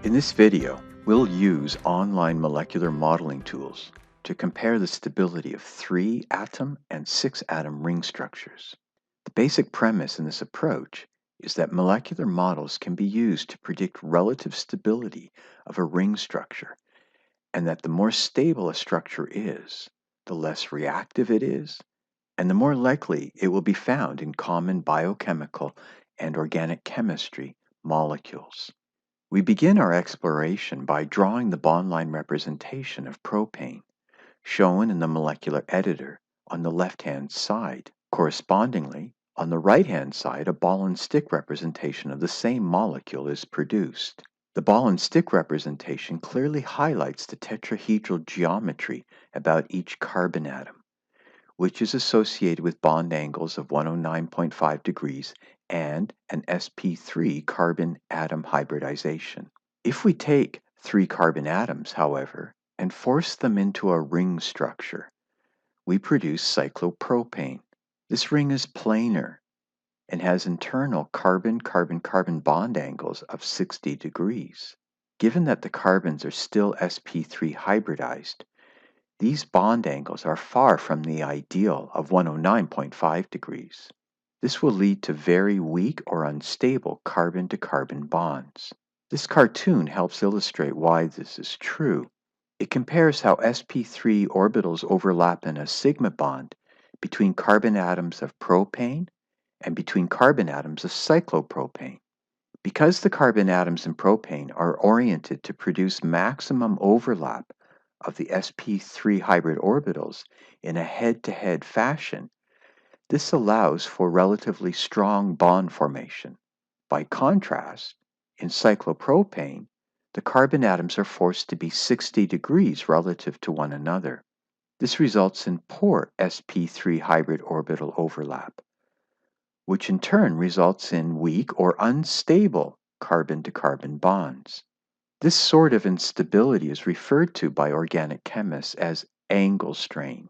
In this video, we'll use online molecular modeling tools to compare the stability of 3-atom and 6-atom ring structures. The basic premise in this approach is that molecular models can be used to predict relative stability of a ring structure, and that the more stable a structure is, the less reactive it is, and the more likely it will be found in common biochemical and organic chemistry molecules. We begin our exploration by drawing the bond line representation of propane, shown in the molecular editor on the left-hand side. Correspondingly, on the right-hand side, a ball and stick representation of the same molecule is produced. The ball and stick representation clearly highlights the tetrahedral geometry about each carbon atom, which is associated with bond angles of 109.5 degrees and an sp3 carbon atom hybridization. If we take 3 carbon atoms, however, and force them into a ring structure, we produce cyclopropane. This ring is planar and has internal carbon-carbon-carbon bond angles of 60 degrees. Given that the carbons are still sp3 hybridized, these bond angles are far from the ideal of 109.5 degrees. This will lead to very weak or unstable carbon-to-carbon bonds. This cartoon helps illustrate why this is true. It compares how sp3 orbitals overlap in a sigma bond between carbon atoms of propane and between carbon atoms of cyclopropane. Because the carbon atoms in propane are oriented to produce maximum overlap of the sp3 hybrid orbitals in a head-to-head fashion, this allows for relatively strong bond formation. By contrast, in cyclopropane, the carbon atoms are forced to be 60 degrees relative to one another. This results in poor sp3 hybrid orbital overlap, which in turn results in weak or unstable carbon-to-carbon bonds. This sort of instability is referred to by organic chemists as angle strain.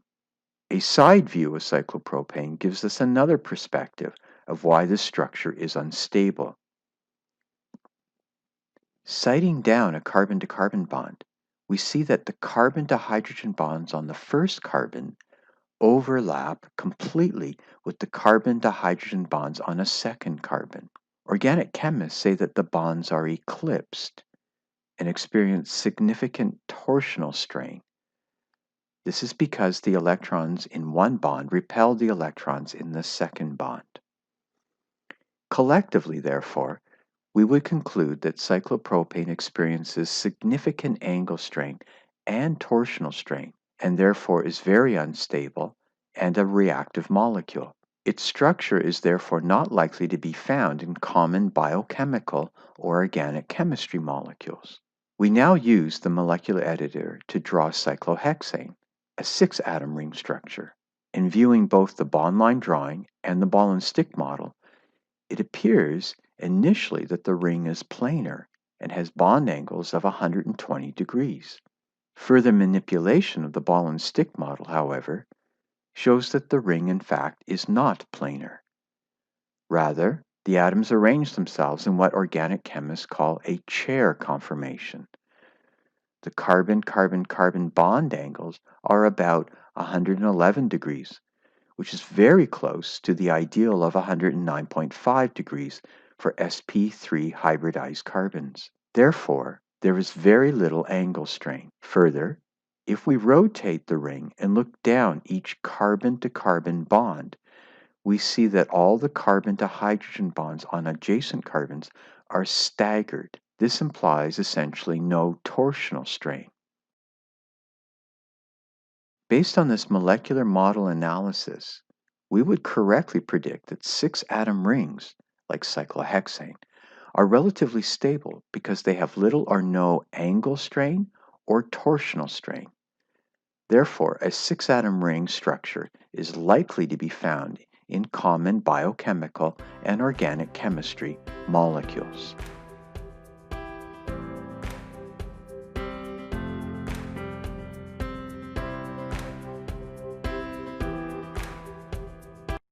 A side view of cyclopropane gives us another perspective of why this structure is unstable. Sighting down a carbon-to-carbon bond, we see that the carbon-to-hydrogen bonds on the first carbon overlap completely with the carbon-to-hydrogen bonds on a second carbon. Organic chemists say that the bonds are eclipsed and experience significant torsional strain. This is because the electrons in one bond repel the electrons in the second bond. Collectively, therefore, we would conclude that cyclopropane experiences significant angle strain and torsional strain, and therefore is very unstable and a reactive molecule. Its structure is therefore not likely to be found in common biochemical or organic chemistry molecules. We now use the molecular editor to draw cyclohexane, a 6-atom ring structure. In viewing both the bond line drawing and the ball and stick model, it appears initially that the ring is planar and has bond angles of 120 degrees. Further manipulation of the ball and stick model, however, shows that the ring in fact is not planar. Rather, the atoms arrange themselves in what organic chemists call a chair conformation. The carbon-carbon-carbon bond angles are about 111 degrees, which is very close to the ideal of 109.5 degrees for sp3 hybridized carbons. Therefore, there is very little angle strain. Further, if we rotate the ring and look down each carbon-to-carbon bond, we see that all the carbon-to-hydrogen bonds on adjacent carbons are staggered. This implies essentially no torsional strain. Based on this molecular model analysis, we would correctly predict that 6-atom rings, like cyclohexane, are relatively stable because they have little or no angle strain or torsional strain. Therefore, a 6-atom ring structure is likely to be found in common biochemical and organic chemistry molecules.